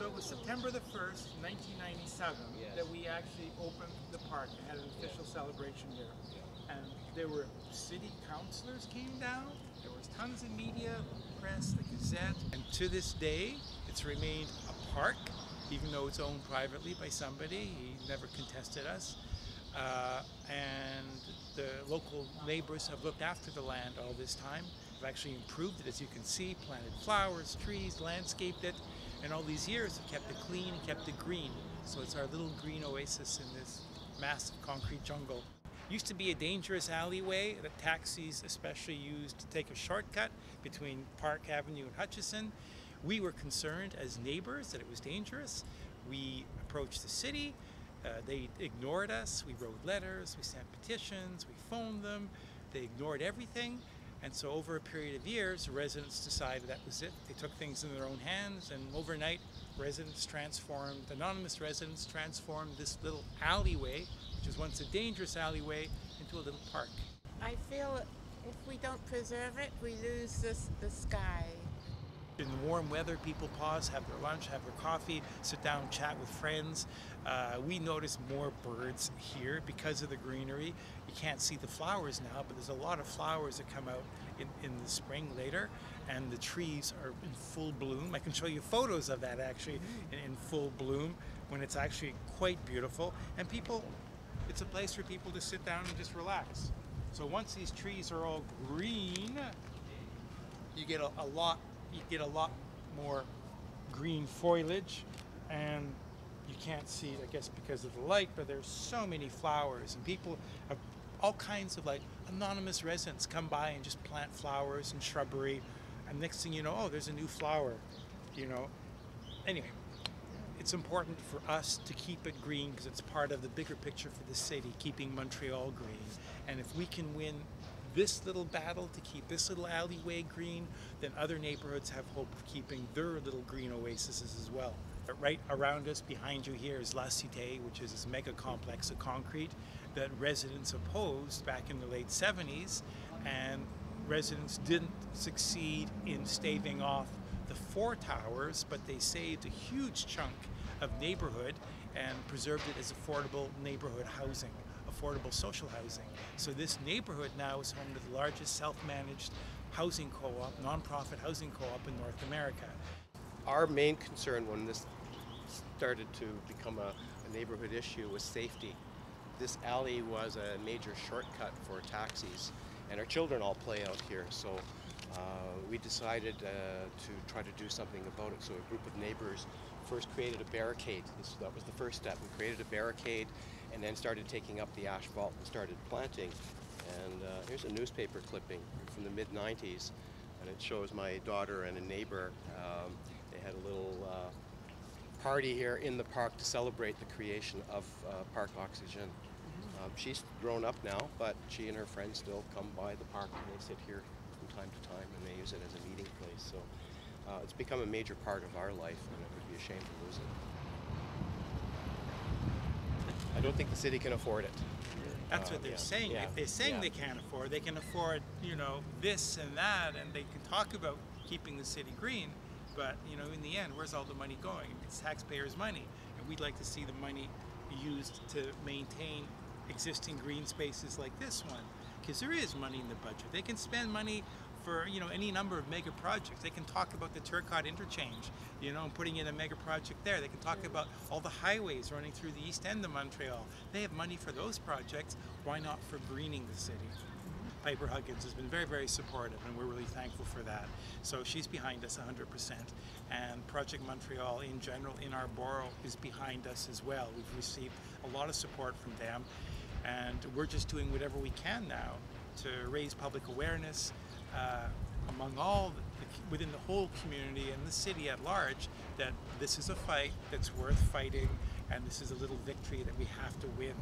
So it was September the 1st, 1997, Yes. that we actually opened the park and had an official celebration here. And there were city councilors came down, there was tons of media, press, the Gazette. And to this day, it's remained a park, even though it's owned privately by somebody. He never contested us. And the local neighbors have looked after the land all this time. They've actually improved it, as you can see, planted flowers, trees, landscaped it, and all these years have kept it clean and kept it green. So it's our little green oasis in this massive concrete jungle. Used to be a dangerous alleyway that taxis especially used to take a shortcut between Park Avenue and Hutchison. We were concerned as neighbors that it was dangerous. We approached the city. They ignored us. We wrote letters, we sent petitions, we phoned them. They ignored everything. And so over a period of years, residents decided that was it. They took things in their own hands, and overnight, anonymous residents transformed this little alleyway, which was once a dangerous alleyway, into a little park. I feel if we don't preserve it, we lose the sky. In warm weather, people pause, have their lunch, have their coffee, sit down, chat with friends. We notice more birds here because of the greenery. You can't see the flowers now, but there's a lot of flowers that come out in the spring later, and the trees are in full bloom. I can show you photos of that actually in full bloom when it's actually quite beautiful. And it's a place for people to sit down and just relax. So once these trees are all green, you get a lot more green foliage, and you can't see it, I guess, because of the light, but there's so many flowers, and people have all kinds of anonymous residents come by and just plant flowers and shrubbery, and next thing you know, oh, there's a new flower, Anyway, it's important for us to keep it green because it's part of the bigger picture for the city, keeping Montreal green. And if we can win this little battle to keep this little alleyway green, then other neighborhoods have hope of keeping their little green oases as well. But right around us, behind you here, is La Cité, which is this mega complex of concrete that residents opposed back in the late 70s, and residents didn't succeed in staving off the 4 towers, but they saved a huge chunk of neighborhood and preserved it as affordable neighborhood housing, affordable social housing. So this neighborhood now is home to the largest self-managed housing co-op, nonprofit housing co-op in North America. Our main concern when this started to become a neighborhood issue was safety. This alley was a major shortcut for taxis, and our children all play out here, so we decided to try to do something about it. So a group of neighbors first created a barricade. That was the first step. We created a barricade and then started taking up the asphalt and started planting. And here's a newspaper clipping from the mid-90s, and it shows my daughter and a neighbor. They had a little party here in the park to celebrate the creation of Parc Oxygène. She's grown up now, but she and her friends still come by the park and they sit here from time to time, and they use it as a meeting place. So it's become a major part of our life, and it would be a shame to lose it. I don't think the city can afford it. That's what they're saying. Yeah, if they're saying they can't afford, they can afford, this and that, and they can talk about keeping the city green. But, in the end, where's all the money going? It's taxpayers' money, and we'd like to see the money used to maintain existing green spaces like this one, because there is money in the budget. They can spend money for any number of mega projects. They can talk about the Turcotte interchange, and putting in a mega project there. They can talk about all the highways running through the east end of Montreal. They have money for those projects. Why not for greening the city? Piper Huggins has been very, very supportive, and we're really thankful for that. So she's behind us 100%, and Project Montreal in general in our borough is behind us as well. We've received a lot of support from them, and we're just doing whatever we can now to raise public awareness among within the whole community and the city at large, that this is a fight that's worth fighting, and this is a little victory that we have to win.